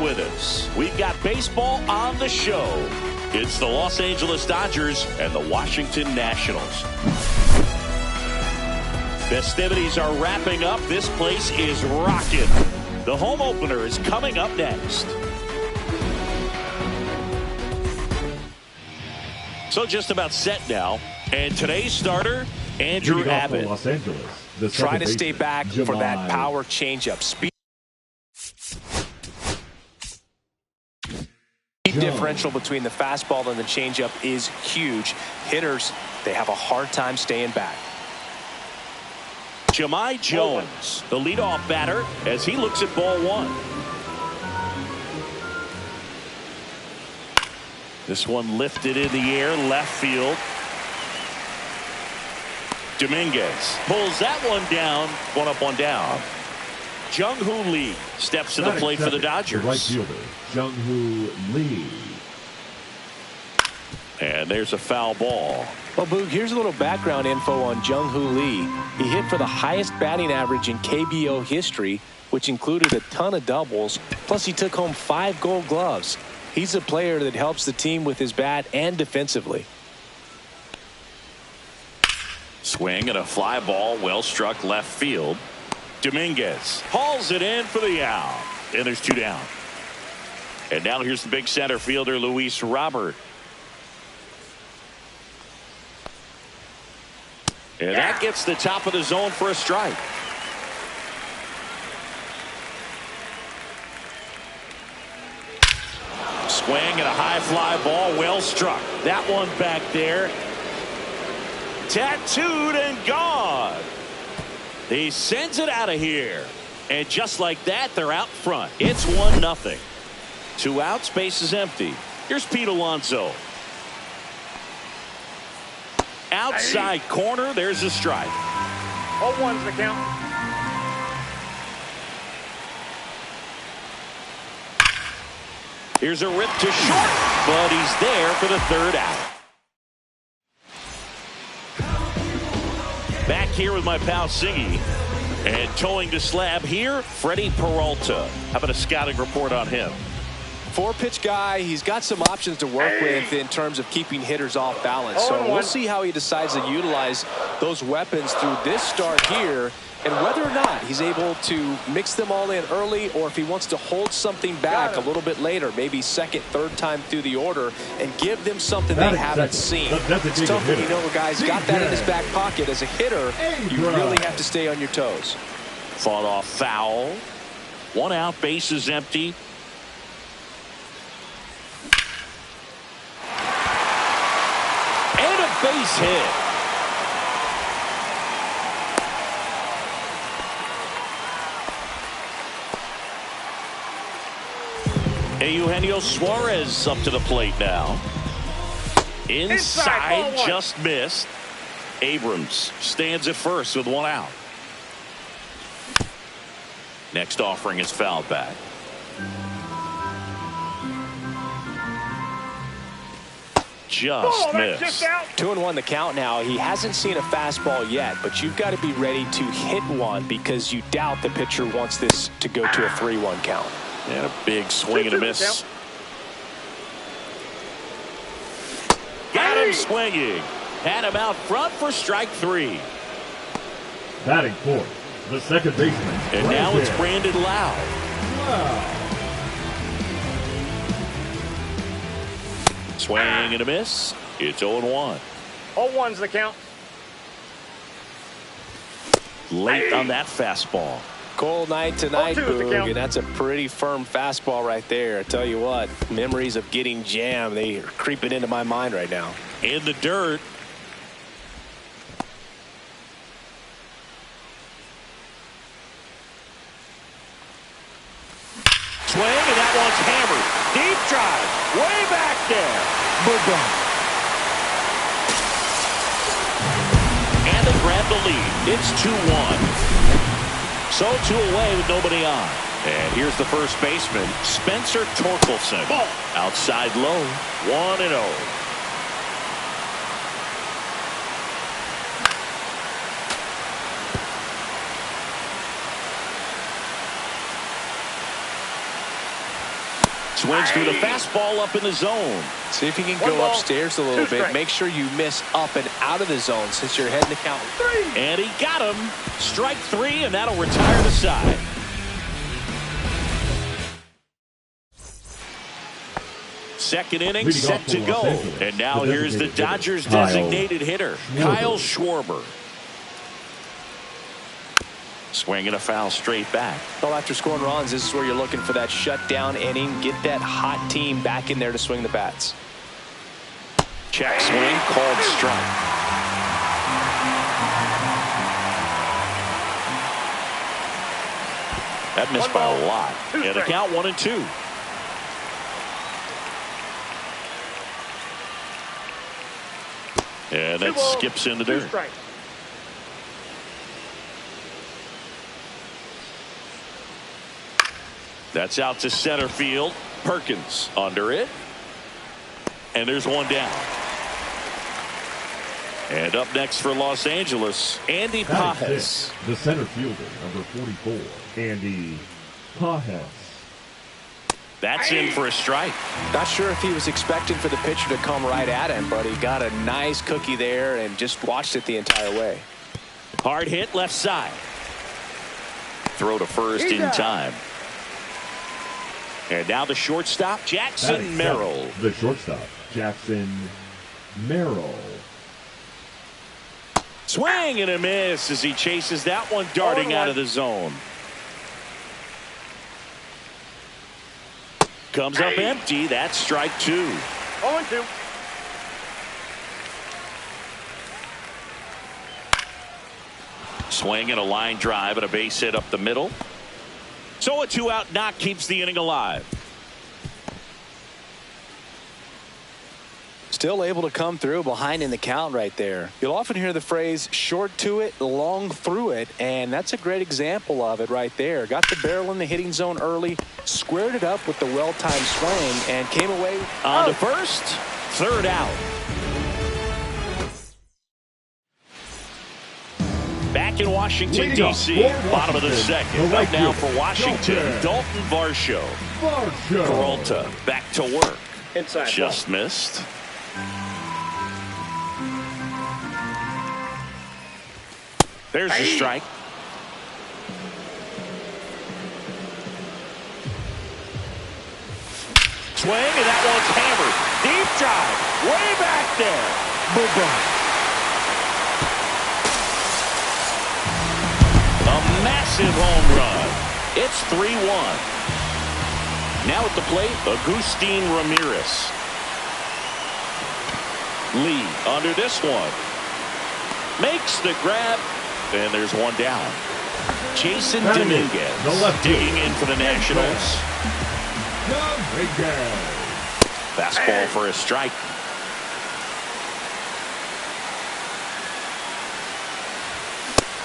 with us. We've got baseball on the show. It's the Los Angeles Dodgers and the Washington Nationals. Festivities are wrapping up. This place is rocking. The home opener is coming up next. So just about set now. And today's starter, Andrew Abbott. Los Angeles, trying to stay back for that power changeup. Speed differential between the fastball and the changeup is huge. Hitters, they have a hard time staying back. Jahmai Jones, the leadoff batter, as he looks at ball one. This one lifted in the air, left field. Dominguez pulls that one down, one up, one down. Jung-Hoo Lee steps to the plate for the Dodgers. Right fielder, Jung-Hoo Lee. And there's a foul ball. Well, Boog, here's a little background info on Jung-Hoo Lee. He hit for the highest batting average in KBO history, which included a ton of doubles. Plus, he took home 5 Gold Gloves. He's a player that helps the team with his bat and defensively. Swing and a fly ball, well struck left field. Dominguez hauls it in for the out. And there's 2 down. And now here's the big center fielder, Luis Robert. And that gets the top of the zone for a strike. Swing and a high fly ball, well struck. That one back there. Tattooed and gone. He sends it out of here. And just like that, they're out front. It's 1-0. 2 outs, base is empty. Here's Pete Alonso. Outside corner, there's a strike. 0-1's the count. Here's a rip to short, but he's there for the 3rd out. Back here with my pal Siggy. And towing the slab here, Freddie Peralta. How about a scouting report on him? 4-pitch guy. He's got some options to work with in terms of keeping hitters off balance. So we'll see how he decides to utilize those weapons through this start here, and whether or not he's able to mix them all in early, or if he wants to hold something back a little bit later, maybe 2nd, 3rd time through the order, and give them something they haven't seen. It's tough when you know a guy's got that in his back pocket. As a hitter, you really have to stay on your toes. Fought off foul. 1 out, base is empty. And a base hit. Eugenio Suarez up to the plate now. Inside, just missed. Abrams stands at first with 1 out. Next offering is fouled back. Just missed. 2-1 the count now. He hasn't seen a fastball yet, but you've got to be ready to hit one because you doubt the pitcher wants this to go to a 3-1 count. And a big swing and a miss. Got him swinging. Had him out front for strike 3. Batting fourth, the second baseman. And now it's Brandon Lowe. Swing and a miss. It's 0-1. 0-1's the count. Late on that fastball. Cold night tonight, 0-2 is the Boog, count. and that's a pretty firm fastball right there. I tell you what, memories of getting jammed, they are creeping into my mind right now. In the dirt. Swing, and that one's hammered. Deep drive, way back there. Boom. And they grab the lead. It's 2-1. So 2 away with nobody on. And here's the first baseman, Spencer Torkelson. Ball. Outside low, 1-0. Swings through the fastball up in the zone. See if you can go upstairs a little bit. Make sure you miss up and out of the zone since you're heading to count 3. And he got him. Strike 3, and that'll retire the side. Second inning set to go. And now here's the Dodgers designated hitter, Kyle Schwarber. Swinging a foul straight back. Well, after scoring runs, this is where you're looking for that shutdown inning. Get that hot team back in there to swing the bats. Check swing, called strike. That missed by a lot. And the count 1-2. And that skips in the dirt. That's out to center field. Perkins under it. And there's one down. And up next for Los Angeles, Andy Pages. The center fielder, number 44, Andy Pages. That's in for a strike. Not sure if he was expecting for the pitcher to come right at him, but he got a nice cookie there and just watched it the entire way. Hard hit left side. Throw to first in time. And now the shortstop, Jackson Merrill. The shortstop, Jackson Merrill. Swing and a miss as he chases that one darting out of the zone. Comes up empty. That's strike 2. 0-2. Swing and a line drive and a base hit up the middle. So a 2-out knock keeps the inning alive. Still able to come through behind in the count right there. You'll often hear the phrase short to it, long through it, and that's a great example of it right there. Got the barrel in the hitting zone early, squared it up with the well-timed swing, and came away on to first. Third out. Back in Washington, D.C., bottom of the second. Up now for Washington, Dalton Varsho. Peralta back to work. Inside. Just missed. There's the strike. Swing, and that one's hammered. Deep drive. Way back there. Boom. A massive home run. It's 3-1. Now at the plate, Agustin Ramirez. Lee under this one. Makes the grab. And there's one down. Jason Dominguez digging in for the Nationals. Fastball for a strike.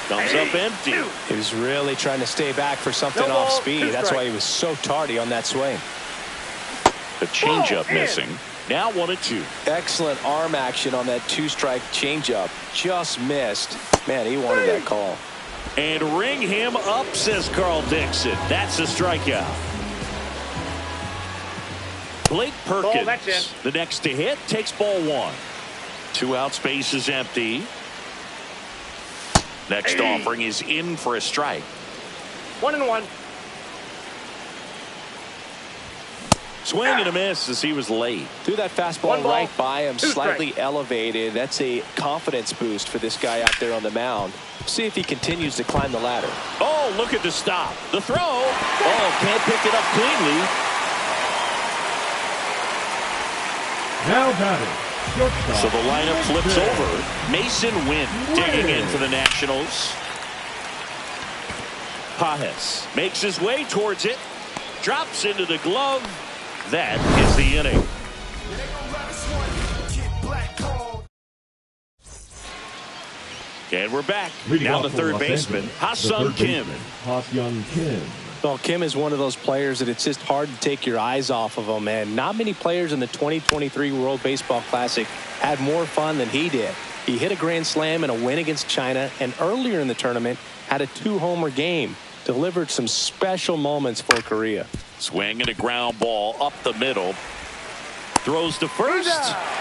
Comes up empty. He was really trying to stay back for something off speed. That's why he was so tardy on that swing. The changeup missing. Now 1-2. Excellent arm action on that 2-strike changeup. Just missed. Man, he wanted that call. And ring him up, says Carl Dixon. That's a strikeout. Blake Perkins, the next to hit, takes ball 1. 2 out, space is empty. Next offering is in for a strike. 1-1. Swing and a miss as he was late. Threw that fastball right by him, slightly elevated. That's a confidence boost for this guy out there on the mound. See if he continues to climb the ladder. Oh, look at the stop. The throw. Oh, can't pick it up cleanly. Now batting. So the lineup flips over. Mason Wynn digging in for the Nationals. Pages makes his way towards it. Drops into the glove. That is the inning. And we're back. Now the third baseman, Ha-Seong Kim. Ha-Seong Kim. Well, Kim is one of those players that it's just hard to take your eyes off of him, and not many players in the 2023 World Baseball Classic had more fun than he did. He hit a grand slam in a win against China, and earlier in the tournament had a 2-homer game. Delivered some special moments for Korea. Swing and a ground ball up the middle. Throws to first.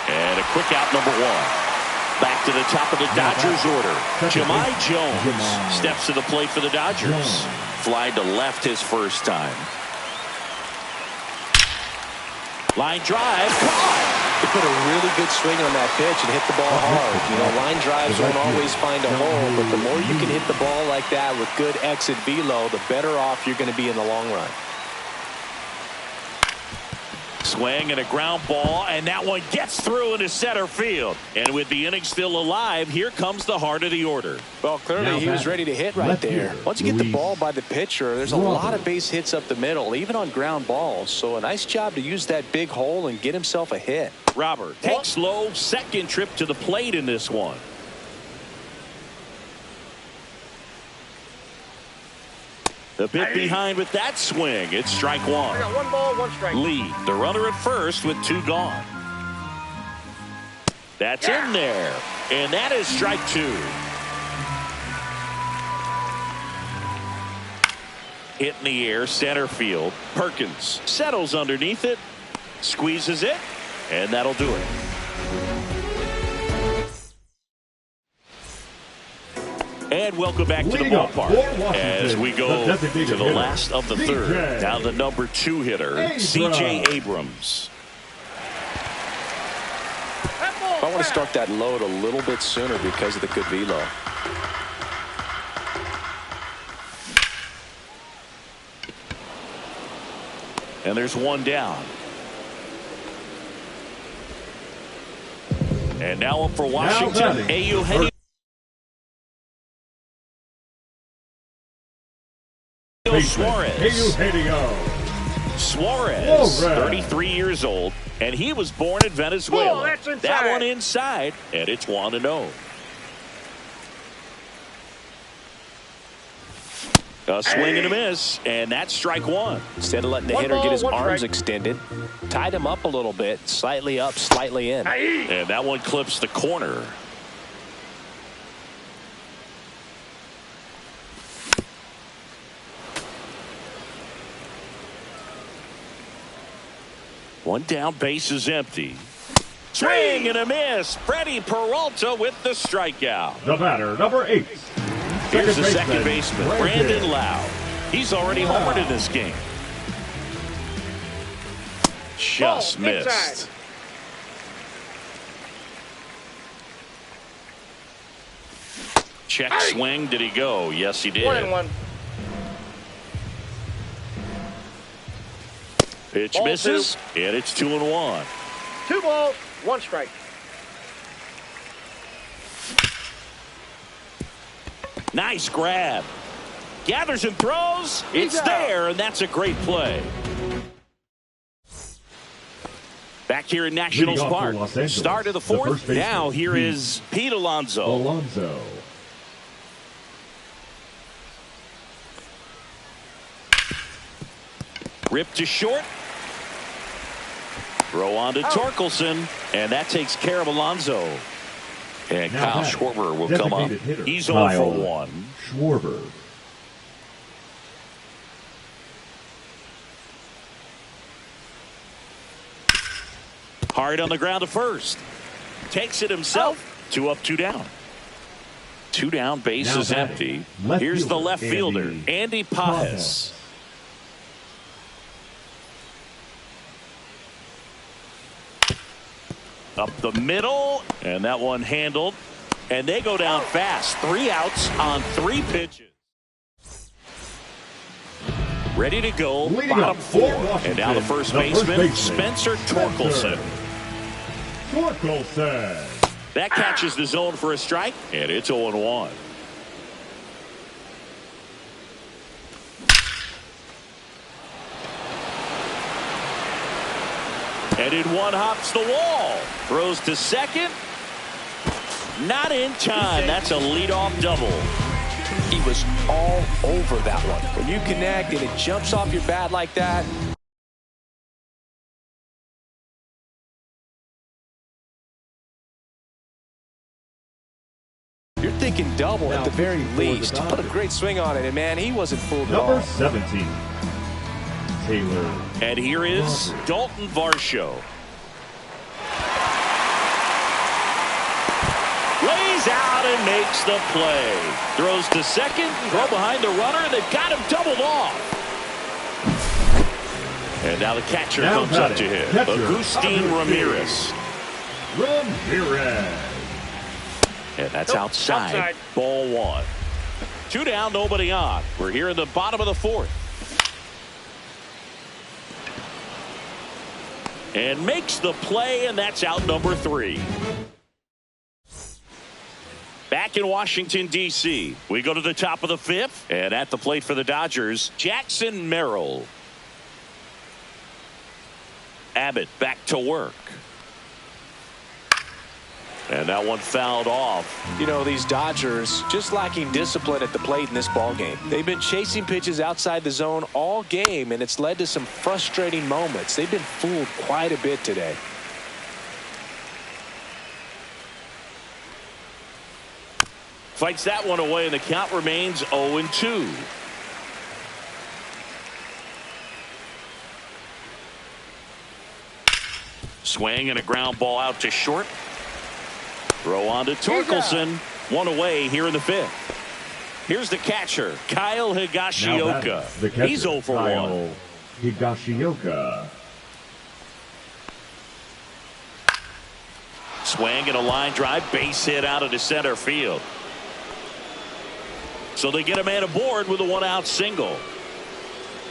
And a quick out, number one. Back to the top of the Dodgers order. Jahmai Jones steps to the plate for the Dodgers. Fly to left his first time. Line drive. He put a really good swing on that pitch and hit the ball hard. You know, line drives won't always find a hole, but the more you can hit the ball like that with good exit velo, the better off you're going to be in the long run. Swing and a ground ball, and that one gets through into center field. And with the inning still alive, here comes the heart of the order. Well, clearly he was ready to hit right there. Once you get the ball by the pitcher, there's a lot of base hits up the middle, even on ground balls. So a nice job to use that big hole and get himself a hit. Robert takes low, second trip to the plate in this one. A bit behind with that swing. It's strike one. I got 1 ball, 1 strike. Lead the runner at first with 2 gone. That's in there. And that is strike 2. Hit in the air, center field. Perkins settles underneath it, squeezes it, and that'll do it. And welcome back to the ballpark as we go to the last of the third. Now the number 2 hitter, C.J. Abrams. I want to start that load a little bit sooner because of the good velo. And there's one down. And now up for Washington, Eugenio Suarez. Suarez, 33 years old, and he was born in Venezuela. That one inside, and it's 1-0. A swing and a miss, and that's strike 1. Instead of letting the hitter get his arms extended, tied him up a little bit, slightly up, slightly in. And that one clips the corner. One down, base is empty. Swing and a miss. Freddie Peralta with the strikeout. The batter, number 8. Here's the second baseman, Brandon Lau. He's already homered in this game. Just missed. Check swing. Did he go? Yes, he did. 1-1. Pitch Ball misses, and it's 2-1. 2 balls, 1 strike. Nice grab. Gathers and throws. It's there, and that's a great play. Back here in Nationals Park. Start of the fourth. Now here is Pete Alonso. Rip to short. Throw on to Torkelson, and that takes care of Alonso. And Kyle Schwarber will come up. He's 0 for 1. Schwarber. Hard on the ground to first. Takes it himself. 2 up, 2 down. 2 down, base is empty. Here's the left fielder, Andy Pajes. Up the middle, and that one handled. And they go down fast. 3 outs on 3 pitches. Ready to go, bottom 4. And now the first baseman, Spencer Torkelson. That catches the zone for a strike, and it's 0-1. And in one hops the wall. Throws to second. Not in time. That's a leadoff double. He was all over that one. When you connect and it jumps off your bat like that. You're thinking double at the very least. Put a great swing on it, and man, he wasn't fooled at all. Number 17. Taylor. And here is Dalton Varsho. Lays out and makes the play. Throws to second, throw behind the runner, and they've got him doubled off. And now the catcher comes up to him. Agustin Ramirez. And that's outside. Ball one. 2 down, nobody on. We're here in the bottom of the fourth. And makes the play, and that's out number 3. Back in Washington, D.C., we go to the top of the 5th. And at the plate for the Dodgers, Jackson Merrill. Abbott back to work. And that one fouled off. You know, these Dodgers just lacking discipline at the plate in this ball game. They've been chasing pitches outside the zone all game, and it's led to some frustrating moments. They've been fooled quite a bit today. Fights that one away, and the count remains 0-2. Swing and a ground ball out to short. Throw on to Torkelson. One away here in the 5th. Here's the catcher, Kyle Higashioka. He's 0 for 1. Higashioka. Swing and a line drive, base hit out into center field. So they get a man aboard with a 1-out single.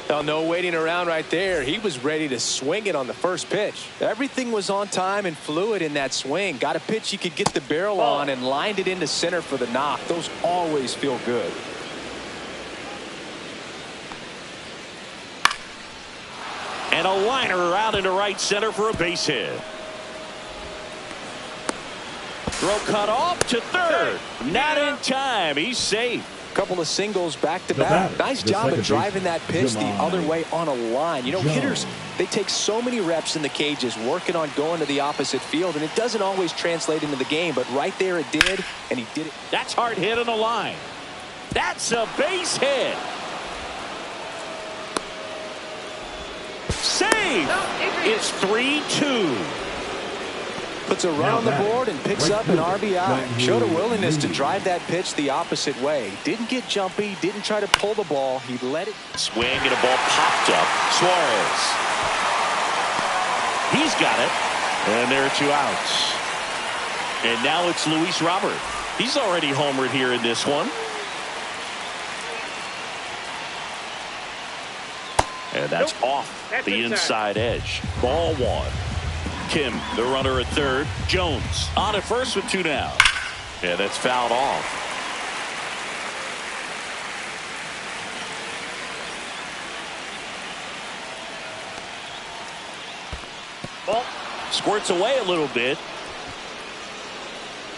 Well, no waiting around right there. He was ready to swing it on the first pitch. Everything was on time and fluid in that swing. Got a pitch you could get the barrel on and lined it into center for the knock. Those always feel good. And a liner out into right center for a base hit. Throw cut off to third. Not in time. He's safe. Couple of singles back-to-back. Nice job of driving that pitch the other way on a line. You know, hitters, they take so many reps in the cages working on going to the opposite field, and it doesn't always translate into the game, but right there it did, and he did it. That's hard hit on the line. That's a base hit. Save. It's 3-2. Puts a run on the board and picks up an RBI. Showed a willingness to drive that pitch the opposite way. Didn't get jumpy, didn't try to pull the ball. He let it. Swing and a ball popped up. Suarez. He's got it. And there are 2 outs. And now it's Luis Robert. He's already homered here in this one. And that's off the inside edge. Ball 1. Kim, the runner at third. Jones on at first with 2 down. Yeah, that's fouled off. Ball squirts away a little bit,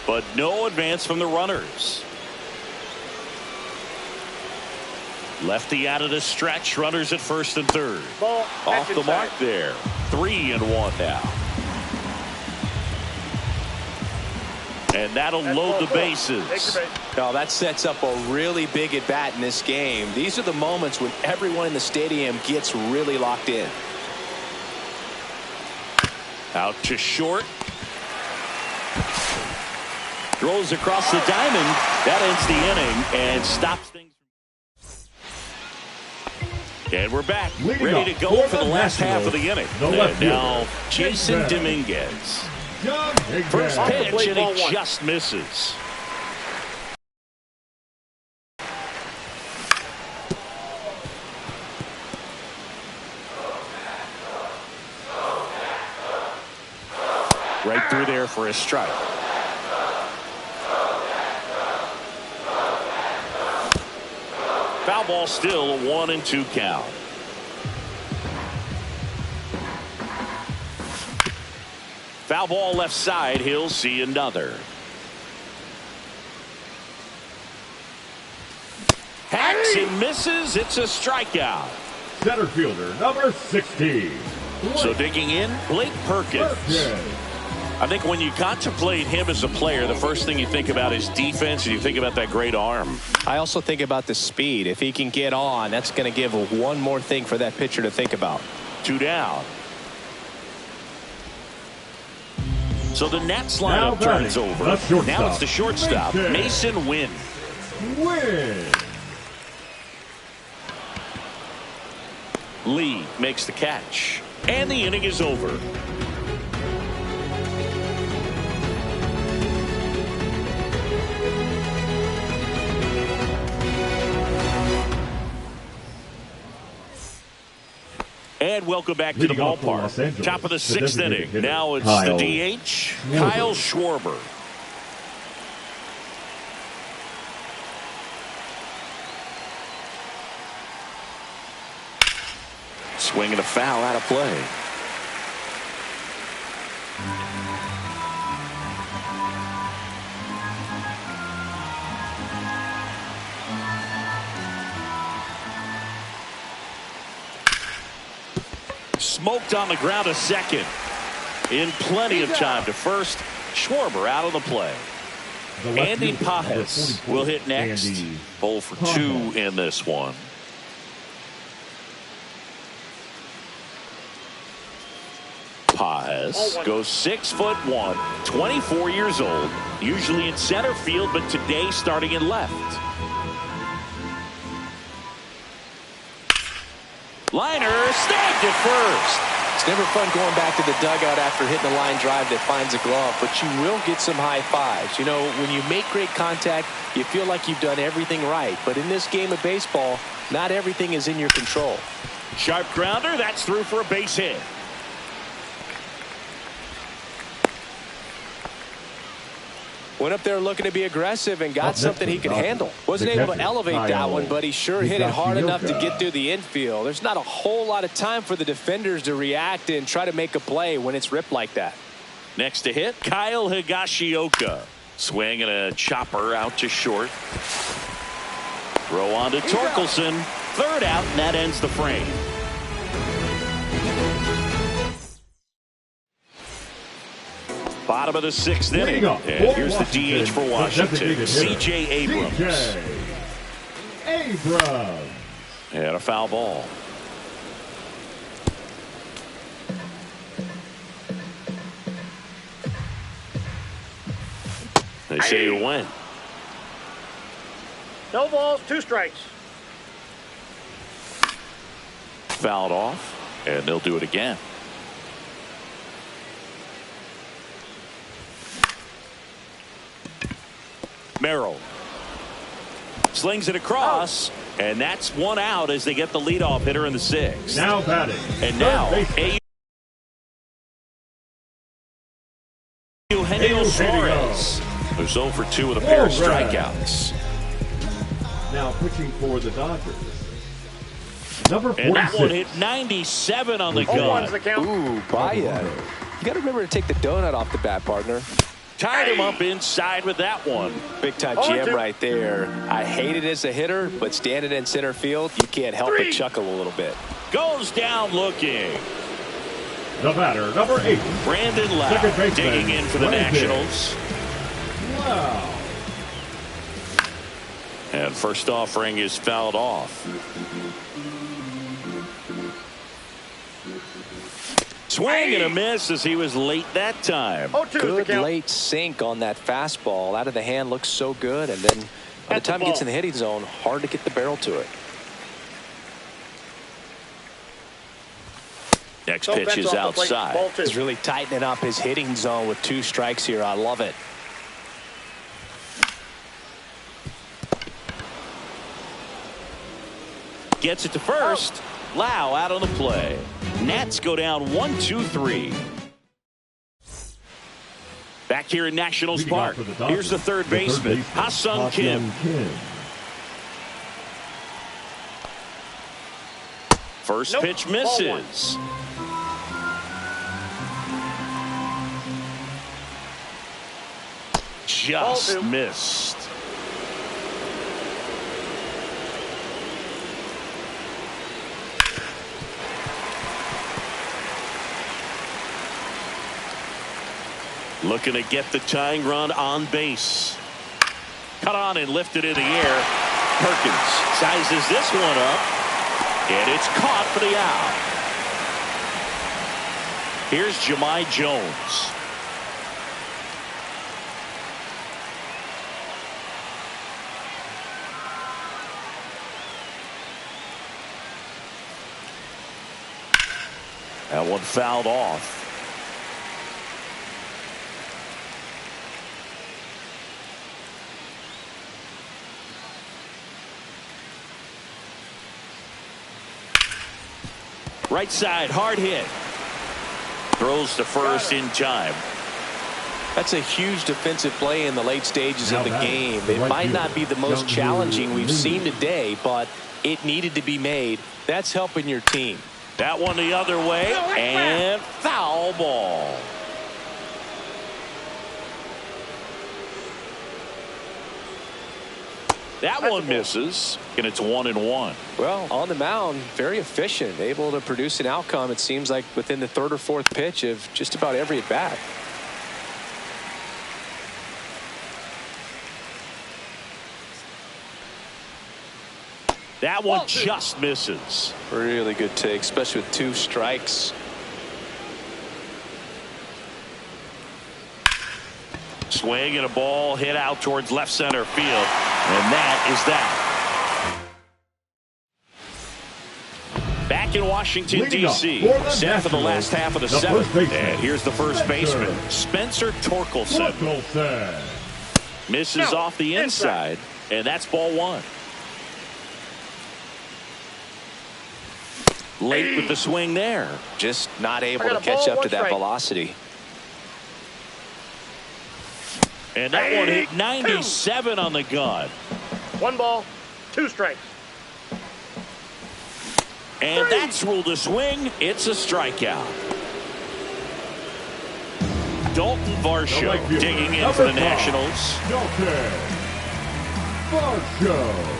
but no advance from the runners. Lefty out of the stretch. Runners at first and third. Ball. Off the mark there. 3-1 now. And that'll load the bases. Oh, that sets up a really big at bat in this game. These are the moments when everyone in the stadium gets really locked in. Out to short. Throws across the diamond. That ends the inning and stops things. And we're back, ready to go for the last half of the inning. And now Jason Dominguez. First pitch, and he just misses. Right through there for a strike. Foul ball, still a 1-2 count. Foul ball left side. He'll see another. Hacks and misses. It's a strikeout. Center fielder number 16. So digging in, Blake Perkins. I think when you contemplate him as a player, the first thing you think about is defense, and you think about that great arm. I also think about the speed. If he can get on, that's going to give one more thing for that pitcher to think about. 2 down. So the Nats lineup turns over. Now it's the shortstop, Mason Wynn. Lee makes the catch, and the inning is over. And welcome back to the ballpark. Top of the 6th inning. Now it's the DH, Kyle Schwarber. Swinging a foul out of play. Smoked on the ground to second. In plenty of time to first. Schwarber out of the play. Andy Pajes will hit next. 0 for 2 in this one. Pajes goes 6'1", 24 years old, usually in center field, but today starting in left. Liner snagged at first. It's never fun going back to the dugout after hitting a line drive that finds a glove, but you will get some high fives. You know, when you make great contact, you feel like you've done everything right. But in this game of baseball, not everything is in your control. Sharp grounder, that's through for a base hit. Went up there looking to be aggressive and got something he could handle. Wasn't able to elevate that one, but he sure hit it hard enough to get through the infield. There's not a whole lot of time for the defenders to react and try to make a play when it's ripped like that. Next to hit, Kyle Higashioka. Swing and a chopper out to short. Throw on to Torkelson. Third out, and that ends the frame. Bottom of the 6th inning. And here's the DH for Washington, C.J. Abrams. And a foul ball. They say you win. No balls, 2 strikes. Fouled off, and they'll do it again. Merrill slings it across, and that's 1 out as they get the leadoff hitter in the 6th. Now batting. And now Eugenio Suarez, who's 0 for 2 with a pair of strikeouts. Now pitching for the Dodgers. Number 46. And that one hit 97 on the gun. Ooh, Baez. You got to remember to take the donut off the bat, partner. Tied him up inside with that one. Big time jam right there. I hate it as a hitter, but standing in center field, you can't help but chuckle a little bit. Goes down looking. The batter, number 8. Brandon Lau digging in for the Nationals. Wow. And first offering is fouled off. Swing and a miss as he was late that time. Good late sink on that fastball. Out of the hand looks so good, and then by the time it gets in the hitting zone, hard to get the barrel to it. Next pitch is outside. He's really tightening up his hitting zone with 2 strikes here. I love it. Gets it to first. Lau out on the play. Nats go down 1-2-3. Back here in Nationals Park. Here's the third baseman, Ha-Seong Kim. First pitch misses. Just missed. Looking to get the tying run on base. Cut on and lifted in the air. Perkins sizes this one up. And it's caught for the out. Here's Jahmai Jones. That one fouled off. Right side, hard hit. Throws to first in time. That's a huge defensive play in the late stages of the game. It might not be the most challenging we've seen today, but it needed to be made. That's helping your team. That one the other way, and foul ball. That one misses, and it's 1-1. Well, on the mound, very efficient, able to produce an outcome, it seems like, within the third or fourth pitch of just about every at bat. That one just misses. Really good take, especially with 2 strikes. Swing and a ball hit out towards left center field. And that is that. Back in Washington, D.C. Set for the last half of the 7th. And here's the first baseman, Spencer Torkelson. Misses off the inside. And that's ball 1. Late with the swing there. Just not able to catch up to that velocity. And that one hit 97 on the gun. 1 ball, 2 strikes. And that's ruled a swing. It's a strikeout. Dalton Varsho digging in for the Nationals. Dalton Varsho.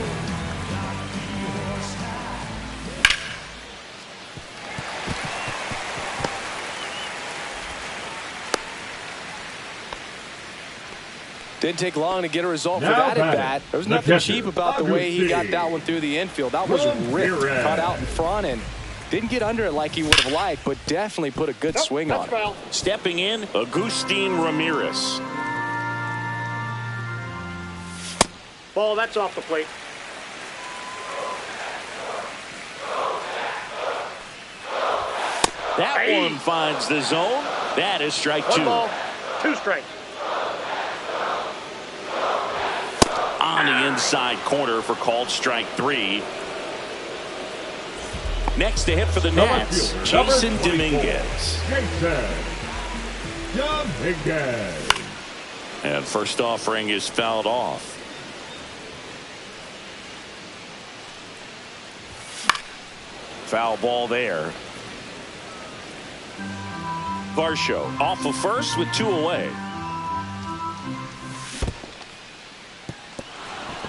Didn't take long to get a result for that at bat. There was nothing cheap about the way he got that one through the infield. That was ripped, cut out in front, and didn't get under it like he would have liked, but definitely put a good swing on it. Stepping in, Agustin Ramirez. Ball, that's off the plate. That one finds the zone. That is strike 2. 1 ball, 2 strikes. On the inside corner for called strike 3. Next to hit for the Nats, Jason Dominguez. And first offering is fouled off. Foul ball there. Varsho off of first with 2 away.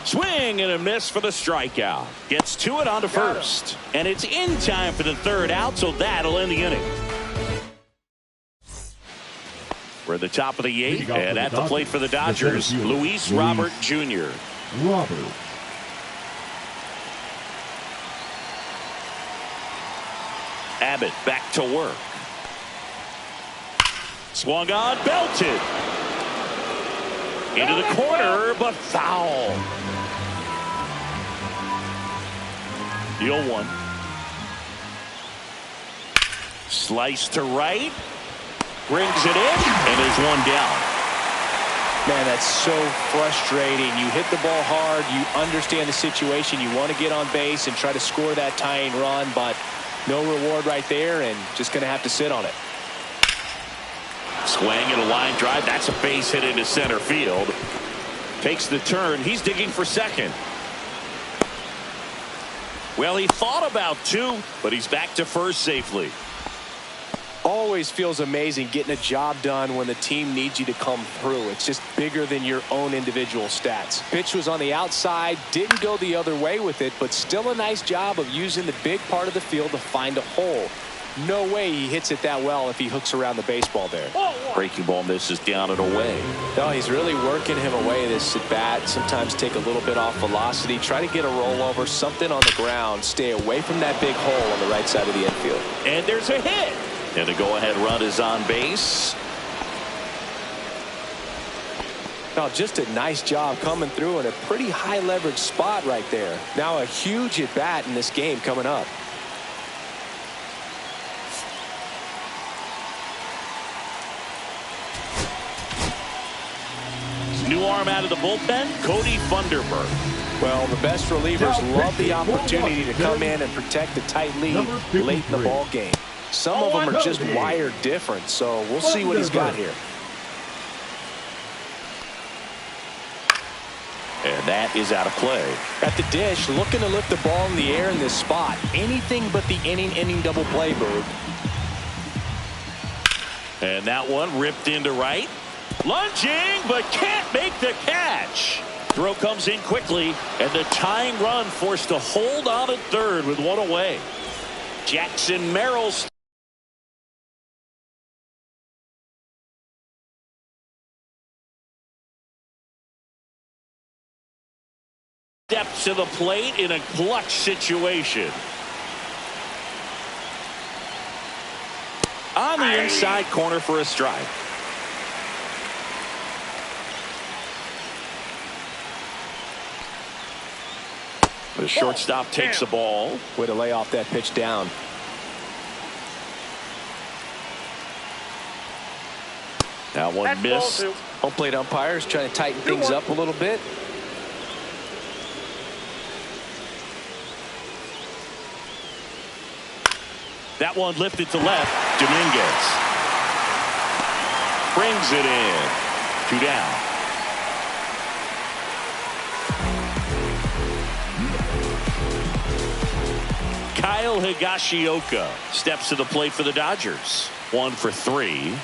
Swing and a miss for the strikeout. Gets to it onto first. And it's in time for the 3rd out, so that'll end the inning. We're at the top of the 8th, and at the plate for the Dodgers, Luis Robert Jr. Abbott back to work. Swung on, belted. Into the corner, but foul. The 0-1. Slice to right. Brings it in, and there's one down. Man, that's so frustrating. You hit the ball hard. You understand the situation. You want to get on base and try to score that tying run, but no reward right there, and just going to have to sit on it. Swing and a line drive. That's a base hit into center field. Takes the turn. He's digging for second. Well, he thought about 2, but he's back to first safely. Always feels amazing getting a job done when the team needs you to come through. It's just bigger than your own individual stats. Pitch was on the outside, didn't go the other way with it, but still a nice job of using the big part of the field to find a hole. No way he hits it that well if he hooks around the baseball there. Breaking ball misses down and away. No, he's really working him away this at bat. Sometimes take a little bit off velocity. Try to get a rollover, something on the ground. Stay away from that big hole on the right side of the infield. And there's a hit. And the go-ahead run is on base. Now, just a nice job coming through in a pretty high leverage spot right there. Now a huge at bat in this game coming up. New arm out of the bullpen, Cody Funderburk. Well, the best relievers love the opportunity to come in and protect a tight lead late in the ball game. Some of them are just wired different, so we'll see what he's got here. And that is out of play. At the dish, looking to lift the ball in the air in this spot. Anything but the inning double play, Boog. And that one ripped into right. Lunging, but can't make the catch. Throw comes in quickly, and the tying run forced to hold on at third with one away. Jackson Merrill steps to the plate in a clutch situation. On the inside corner for a strike. The shortstop takes the ball. Way to lay off that pitch down. That one missed. Home plate umpires trying to tighten things up a little bit. That one lifted to left. Dominguez brings it in. 2 down. Kyle Higashioka steps to the plate for the Dodgers. 1 for 3.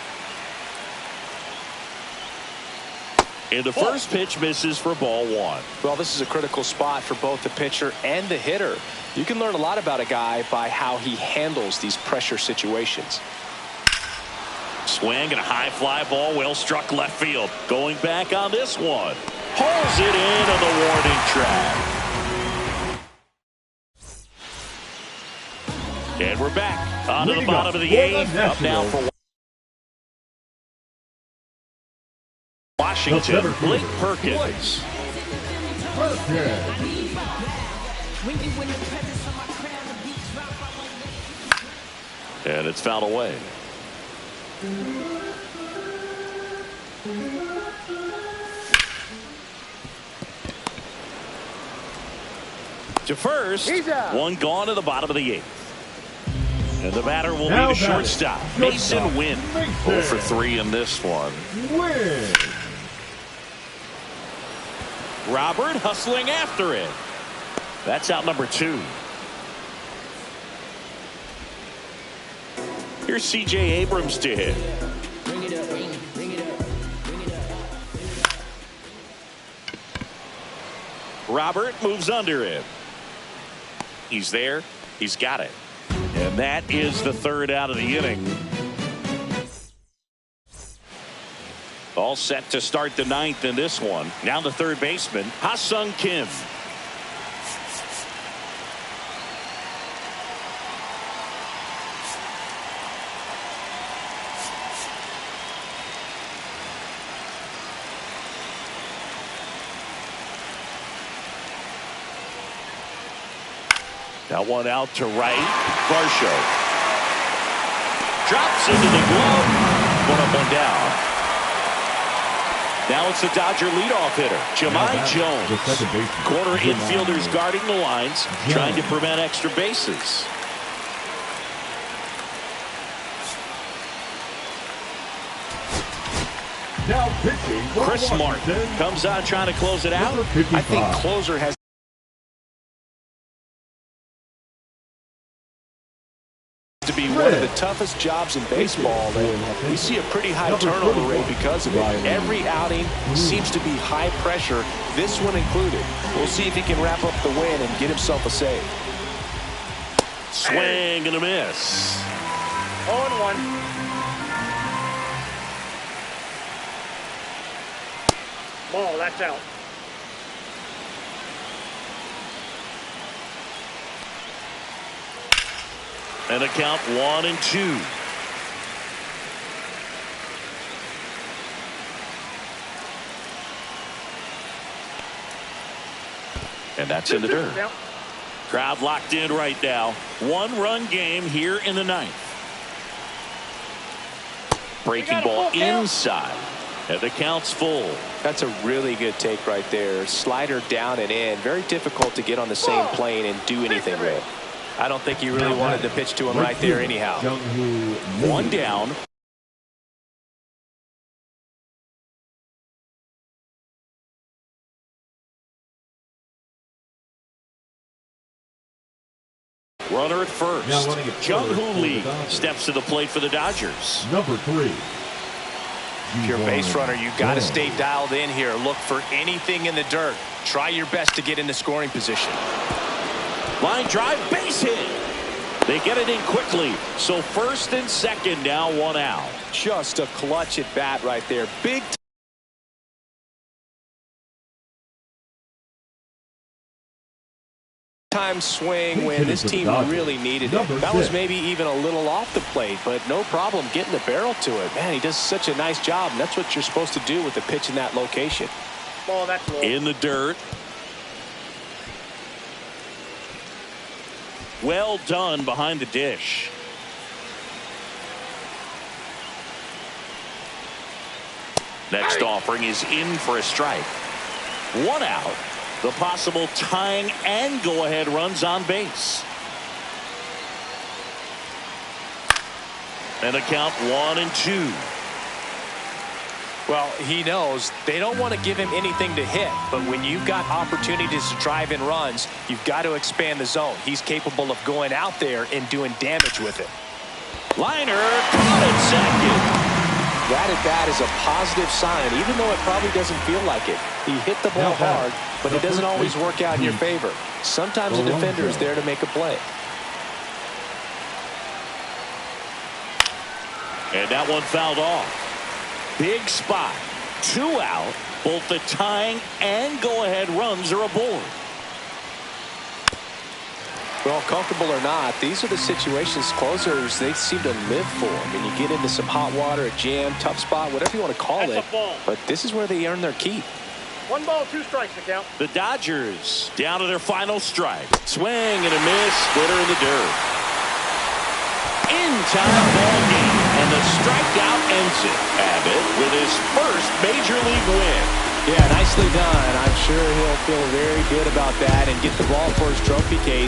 And the first pitch misses for ball 1. Well, this is a critical spot for both the pitcher and the hitter. You can learn a lot about a guy by how he handles these pressure situations. Swing and a high fly ball, well struck left field. Going back on this one. Pulls it in on the warning track. And we're back on the bottom of the 8th. Up now for Washington, Blake Perkins. And it's fouled away. To first, one gone to the bottom of the 8th. And the batter will be the shortstop, Mason Wynn. 0 for 3 in this one. Robert hustling after it. That's out number 2. Here's C.J. Abrams to hit. Robert moves under it. He's there. He's got it. And that is the 3rd out of the inning. All set to start the 9th in this one. Now the third baseman, Ha-Sung Kim. That one out to right. Varsho drops into the glove. 1 up, 1 down. Now it's the Dodger leadoff hitter, Jahmai Jones. Corner infielders guarding the lines, trying to prevent extra bases. Now pitching, Chris Martin comes on trying to close it out. I think closer has to be one of the toughest jobs in baseball, and we see a pretty high turnover rate because of it. Every outing seems to be high pressure, this one included. We'll see if he can wrap up the win and get himself a save. Swing and a miss. 0-1. Ball, that's out. And a count 1-2. And that's in the dirt. Yep. Crowd locked in right now. 1-run game here in the ninth. Breaking ball inside. And the count's full. That's a really good take right there. Slider down and in. Very difficult to get on the same plane and do anything with. I don't think he really wanted to pitch to him right there anyhow. One down. Runner at first. Jung-Hoo Lee steps to the plate for the Dodgers. Number 3. If you're a base runner, you got to stay dialed in here. Look for anything in the dirt. Try your best to get into scoring position. Line drive, base hit. They get it in quickly. So first and second, now 1 out. Just a clutch at bat right there. Big time swing when this team really needed it. That was maybe even a little off the plate, but no problem getting the barrel to it. Man, he does such a nice job, and that's what you're supposed to do with the pitch in that location. Ball, that's low. In the dirt. Well done behind the dish. Next offering is in for a strike. 1 out. The possible tying and go-ahead runs on base. And a count 1-2. Well, he knows they don't want to give him anything to hit, but when you've got opportunities to drive in runs, you've got to expand the zone. He's capable of going out there and doing damage with it. Liner caught at second. That at bat is a positive sign, even though it probably doesn't feel like it. He hit the ball hard, but it doesn't always work out in your favor. Sometimes a defender is there to make a play. And that one fouled off. Big spot. 2 out. Both the tying and go-ahead runs are aboard. Well, comfortable or not, these are the situations closers they seem to live for. I mean, you get into some hot water, a jam, tough spot, whatever you want to call it. But this is where they earn their keep. 1 ball, 2 strikes to count. The Dodgers down to their final strike. Swing and a miss. Splitter in the dirt. In-time ball game. And the strikeout ends it. Abbott with his first major league win. Yeah, nicely done. I'm sure he'll feel very good about that and get the ball for his trophy case.